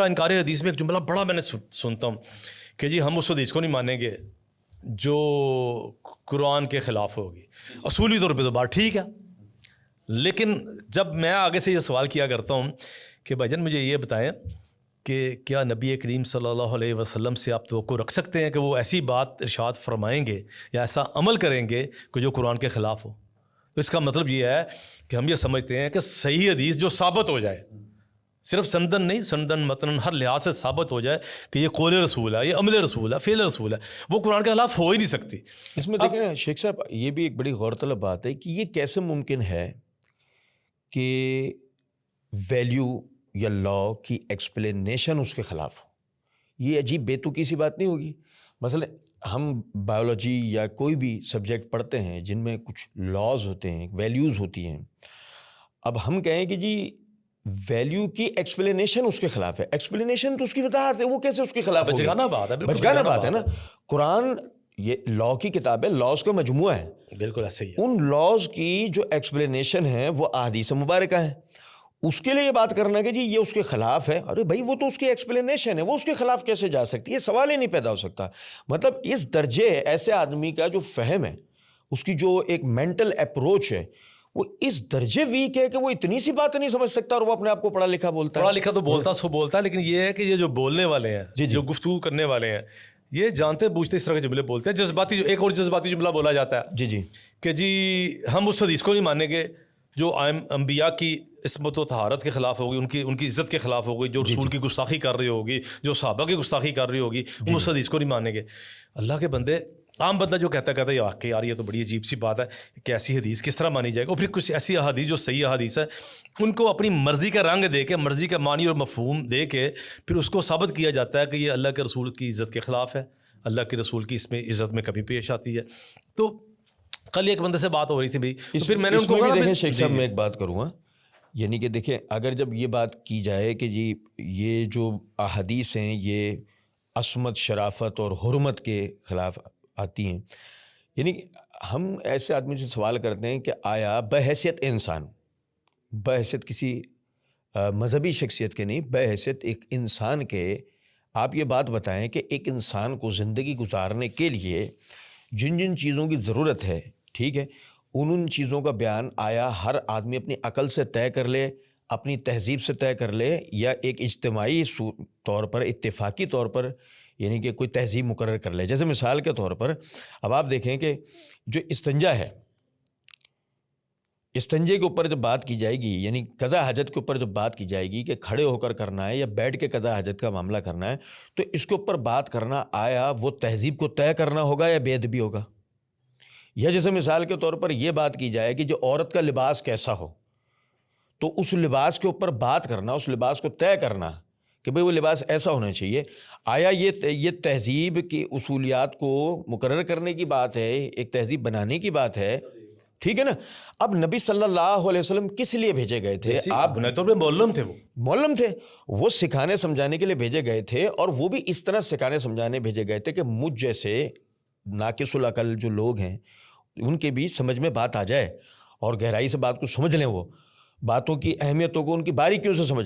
انکار حدیث میں ایک جملہ بڑا میں نے سنتا ہوں کہ جی ہم اس حدیث کو نہیں مانیں گے جو قرآن کے خلاف ہوگی. اصولی طور پہ تو بات ٹھیک ہے، لیکن جب میں آگے سے یہ سوال کیا کرتا ہوں کہ بھائی جان مجھے یہ بتائیں کہ کیا نبی کریم صلی اللہ علیہ وسلم سے آپ توقع رکھ سکتے ہیں کہ وہ ایسی بات ارشاد فرمائیں گے یا ایسا عمل کریں گے کہ جو قرآن کے خلاف ہو؟ تو اس کا مطلب یہ ہے کہ ہم یہ سمجھتے ہیں کہ صحیح حدیث جو ثابت ہو جائے، صرف سندن نہیں، سندن متن ہر لحاظ سے ثابت ہو جائے کہ یہ قول رسول ہے، یہ عمل رسول ہے، فعل رسول ہے، وہ قرآن کے خلاف ہو ہی نہیں سکتی. اس میں دیکھیں شیخ صاحب، یہ بھی ایک بڑی غور طلب بات ہے کہ یہ کیسے ممکن ہے کہ ویلیو یا لا کی ایکسپلینیشن اس کے خلاف ہو. یہ عجیب بے تکی سی بات نہیں ہوگی. مثلا ہم بایولوجی یا کوئی بھی سبجیکٹ پڑھتے ہیں جن میں کچھ لاز ہوتے ہیں، ویلیوز ہوتی ہیں. اب ہم کہیں کہ جی ویلیو کی ایکسپلینیشن اس کے خلاف ہے. ایکسپلینیشن تو اس کی وضاحت ہے، وہ کیسے اس کے خلاف ہوگی؟ بچگانا بات ہے، بچگانا بات ہے نا. قرآن یہ لا کی کتاب ہے، لاز کا مجموعہ ہے. بالکل ایسے ہی ہے. ان لاز کی جو ایکسپلینیشن ہے وہ احادیث مبارکہ ہے. اس کے لیے یہ بات کرنا کہ جی یہ اس کے خلاف ہے، ارے بھائی وہ تو اس کی ایکسپلینیشن ہے، وہ اس کے خلاف کیسے جا سکتی ہے؟ سوال ہی نہیں پیدا ہو سکتا. مطلب اس درجے ایسے آدمی کا جو فہم ہے، اس کی جو ایک مینٹل اپروچ ہے، وہ اس درجے ویک ہے کہ وہ اتنی سی بات نہیں سمجھ سکتا اور وہ اپنے آپ کو پڑھا لکھا بولتا ہے. پڑھا لکھا تو بولتا ہے، لیکن یہ ہے کہ یہ جو بولنے والے ہیں، جو گفتگو کرنے والے ہیں، یہ جانتے بوجھتے اس طرح کے جملے بولتے ہیں. جذباتی ایک اور جذباتی جملہ بولا جاتا ہے جی کہ جی ہم اس حدیث کو نہیں مانیں گے جو انبیاء کی عصمت و طہارت کے خلاف ہوگی، ان کی عزت کے خلاف ہوگی، جو رسول کی گستاخی کر رہی ہوگی، جو صحابہ کی گستاخی کر رہی ہوگی، اس حدیث کو نہیں مانیں گے. اللہ کے بندے، عام بندہ جو کہتا ہے واقعی یار یہ تو بڑی عجیب سی بات ہے کہ ایسی حدیث کس طرح مانی جائے گی. اور پھر کچھ ایسی احادیث جو صحیح احادیث ہے ان کو اپنی مرضی کا رنگ دے کے، مرضی کا معنی اور مفہوم دے کے پھر اس کو ثابت کیا جاتا ہے کہ یہ اللہ کے رسول کی عزت کے خلاف ہے، اللہ کے رسول کی اس میں عزت میں کمی پیش آتی ہے. تو کل ایک بندے سے بات ہو رہی تھی بھائی، پھر میں نے ان کو کہا شیخ صاحب میں ایک بات کروں گا، یعنی کہ دیکھیں اگر جب یہ بات کی جائے کہ جی یہ جو احادیث ہیں یہ عصمت، شرافت اور حرمت کے خلاف آتی ہیں، یعنی ہم ایسے آدمی سے سوال کرتے ہیں کہ آیا بحیثیت انسان، بحیثیت کسی مذہبی شخصیت کے نہیں، بحیثیت ایک انسان کے، آپ یہ بات بتائیں کہ ایک انسان کو زندگی گزارنے کے لیے جن جن چیزوں کی ضرورت ہے، ٹھیک ہے، ان چیزوں کا بیان آیا ہر آدمی اپنی عقل سے طے کر لے، اپنی تہذیب سے طے کر لے، یا ایک اجتماعی طور پر، اتفاقی طور پر یعنی کہ کوئی تہذیب مقرر کر لے؟ جیسے مثال کے طور پر اب آپ دیکھیں کہ جو استنجا ہے، استنجے کے اوپر جب بات کی جائے گی، یعنی قضاء حاجت کے اوپر جب بات کی جائے گی کہ کھڑے ہو کر کرنا ہے یا بیٹھ کے قضاء حاجت کا معاملہ کرنا ہے، تو اس کے اوپر بات کرنا آیا وہ تہذیب کو طے کرنا ہوگا یا بے ادبی ہوگا؟ یا جیسے مثال کے طور پر یہ بات کی جائے کہ جو عورت کا لباس کیسا ہو، تو اس لباس کے اوپر بات کرنا، اس لباس کو طے کرنا کہ بھئی وہ لباس ایسا ہونا چاہیے، آیا یہ تہذیب کی اصولیات کو مقرر کرنے کی بات ہے، ایک تہذیب بنانے کی بات ہے، ٹھیک ہے نا؟ اب نبی صلی اللہ علیہ وسلم کس لیے بھیجے گئے تھے؟ آپ بنیادی طور پہ معلم تھے، وہ سکھانے سمجھانے کے لیے بھیجے گئے تھے، اور وہ بھی اس طرح سکھانے سمجھانے بھیجے گئے تھے کہ مجھ جیسے ناقص العقل جو لوگ ہیں ان کے بھی سمجھ میں بات آ جائے اور گہرائی سے بات کو سمجھ لیں، وہ باتوں کی اہمیتوں کو ان کی باریکیوں سے سمجھ لیں.